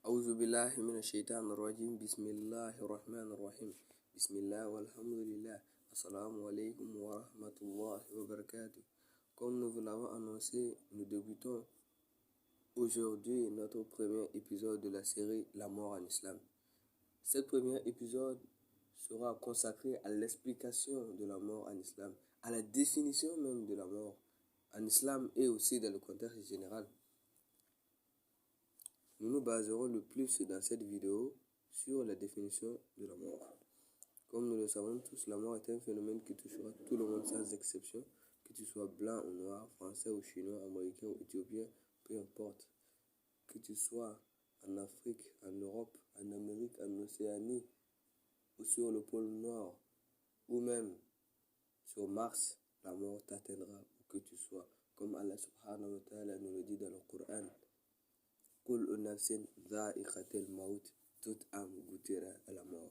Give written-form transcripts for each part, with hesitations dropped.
أعوذ بالله من الشيطان الرجيم بسم الله الرحمن الرحيم بسم الله والحمد لله السلام عليكم ورحمة الله وبركاته. Comme nous vous l'avons annoncé, nous débutons aujourd'hui notre premier épisode de la série La mort en islam. Ce premier épisode sera consacré à l'explication de la mort en islam, à la définition même de la mort en islam et aussi dans le contexte général. Nous nous baserons le plus dans cette vidéo sur la définition de la mort. Comme nous le savons tous, la mort est un phénomène qui touchera tout le monde sans exception, que tu sois blanc ou noir, français ou chinois, américain ou éthiopien, peu importe. Que tu sois en Afrique, en Europe, en Amérique, en Océanie, ou sur le pôle Nord, ou même sur Mars, la mort t'atteindra où que tu sois. Comme Allah subhanahu wa ta'ala nous le dit dans le Coran. Toute âme goûtera à la mort.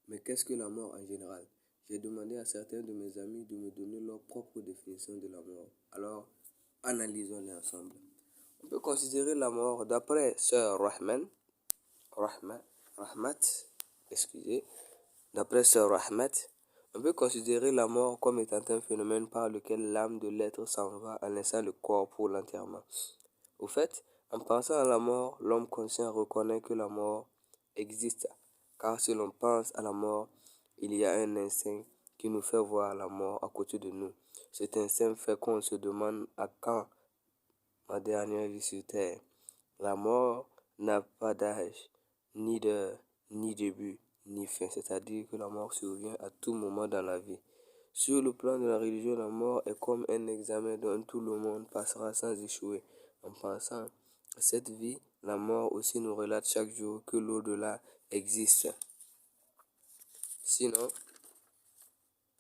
Mais qu'est-ce que la mort en général? J'ai demandé à certains de mes amis de me donner leur propre définition de la mort. Alors, analysons-les ensemble. On peut considérer la mort d'après Sœur d'après Sœur Rahmat, on peut considérer la mort comme étant un phénomène par lequel l'âme de l'être s'en va en laissant le corps pour l'enterrement. Au fait, en pensant à la mort, l'homme conscient reconnaît que la mort existe, car si l'on pense à la mort, il y a un instinct qui nous fait voir la mort à côté de nous. Cet instinct fait qu'on se demande à quand ma dernière vie sur terre. La mort n'a pas d'âge, ni d'heure, ni début, ni fin, c'est-à-dire que la mort survient à tout moment dans la vie. Sur le plan de la religion, la mort est comme un examen dont tout le monde passera sans échouer. En pensant à cette vie, la mort aussi nous relate chaque jour que l'au-delà existe. Sinon,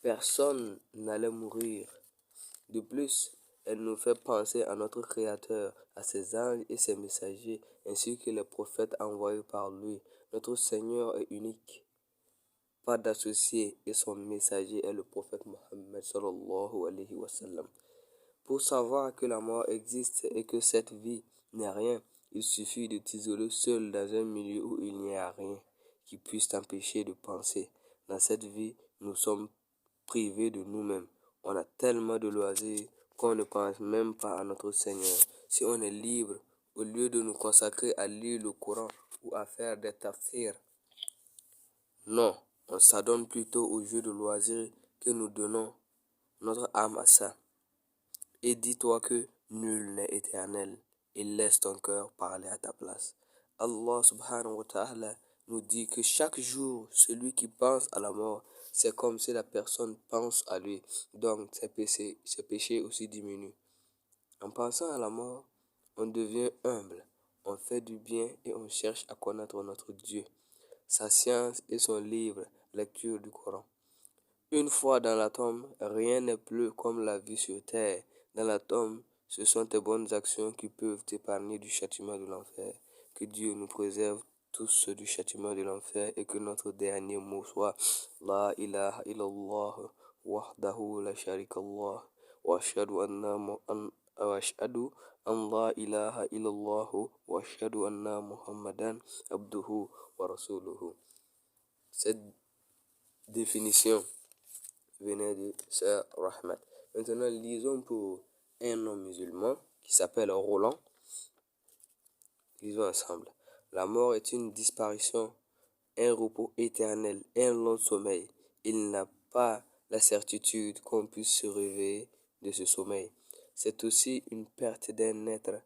personne n'allait mourir. De plus, elle nous fait penser à notre Créateur, à ses anges et ses messagers, ainsi que les prophètes envoyés par lui. Notre Seigneur est unique, pas d'associé, et son messager est le prophète Mohammed sallallahu alayhi wa sallam. Pour savoir que la mort existe et que cette vie n'est rien, il suffit de t'isoler seul dans un milieu où il n'y a rien qui puisse t'empêcher de penser. Dans cette vie, nous sommes privés de nous-mêmes. On a tellement de loisirs qu'on ne pense même pas à notre Seigneur. Si on est libre, au lieu de nous consacrer à lire le Coran ou à faire des tafsirs, non, on s'adonne plutôt aux jeux de loisirs que nous donnons notre âme à ça. Et dis-toi que nul n'est éternel et laisse ton cœur parler à ta place. Allah subhanahu wa ta'ala nous dit que chaque jour, celui qui pense à la mort, c'est comme si la personne pense à lui. Donc, ses péchés aussi diminuent. En pensant à la mort, on devient humble, on fait du bien et on cherche à connaître notre Dieu, sa science et son livre, lecture du Coran. Une fois dans la tombe, rien n'est plus comme la vie sur terre. Dans la tombe, ce sont tes bonnes actions qui peuvent t'épargner du châtiment de l'enfer. Que Dieu nous préserve tous du châtiment de l'enfer et que notre dernier mot soit La ilaha illallah wahdahu la sharikallah wa ashhadu an la ilaha illallah wa ashhadu anna muhammadan abduhu wa rasuluhu. Cette définition venait de Sœur Rahmat. Maintenant, lisons pour un homme musulman qui s'appelle Roland. Lisons ensemble. La mort est une disparition, un repos éternel, un long sommeil. Il n'a pas la certitude qu'on puisse se réveiller de ce sommeil. C'est aussi une perte d'un être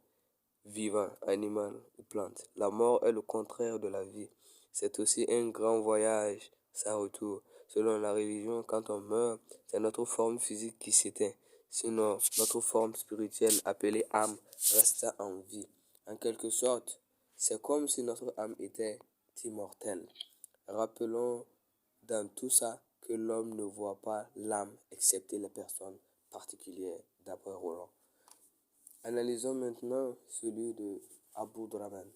vivant, animal ou plante. La mort est le contraire de la vie. C'est aussi un grand voyage sans retour. Selon la religion, quand on meurt, c'est notre forme physique qui s'éteint. Sinon, notre forme spirituelle, appelée âme, reste en vie. En quelque sorte, c'est comme si notre âme était immortelle. Rappelons dans tout ça que l'homme ne voit pas l'âme, excepté les personnes particulières, d'après Roland. Analysons maintenant celui de Abu Draman.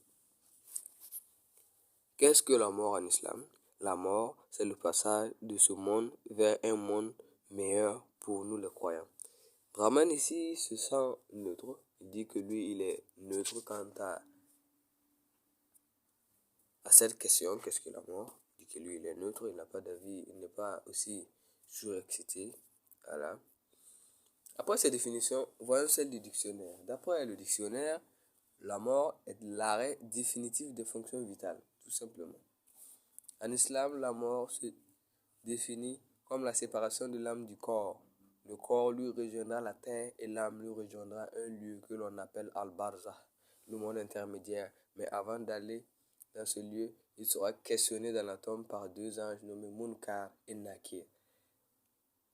Qu'est-ce que la mort en islam? La mort, c'est le passage de ce monde vers un monde meilleur pour nous les croyants. Draman ici se sent neutre. Il dit que lui, il est neutre quant à à cette question, qu'est-ce que la mort? Il dit que lui, il est neutre, il n'a pas d'avis, il n'est pas aussi surexcité. Voilà. Après ces définitions, voyons celle du dictionnaire. D'après le dictionnaire, la mort est l'arrêt définitif des fonctions vitales, tout simplement. En islam, la mort se définit comme la séparation de l'âme du corps. Le corps lui rejoindra la terre et l'âme lui rejoindra un lieu que l'on appelle Al-Barzakh, le monde intermédiaire. Mais avant d'aller dans ce lieu, il sera questionné dans la tombe par deux anges nommés Munkar et Nakir.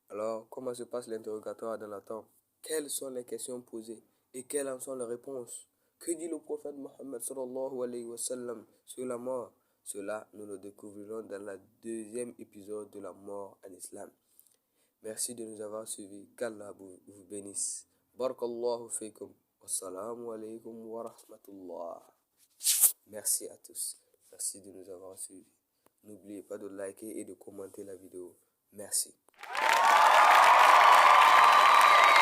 Alors, comment se passe l'interrogatoire dans la tombe? Quelles sont les questions posées et quelles en sont les réponses? Que dit le prophète Mohammed sallallahu alayhi wa sallam sur la mort? Cela, nous le découvrirons dans le deuxième épisode de la mort en islam. Merci de nous avoir suivis. Qu'Allah vous bénisse. Barakallahu fikum. Wassalamu alaikum wa rahmatullah. Merci à tous. Merci de nous avoir suivis. N'oubliez pas de liker et de commenter la vidéo. Merci.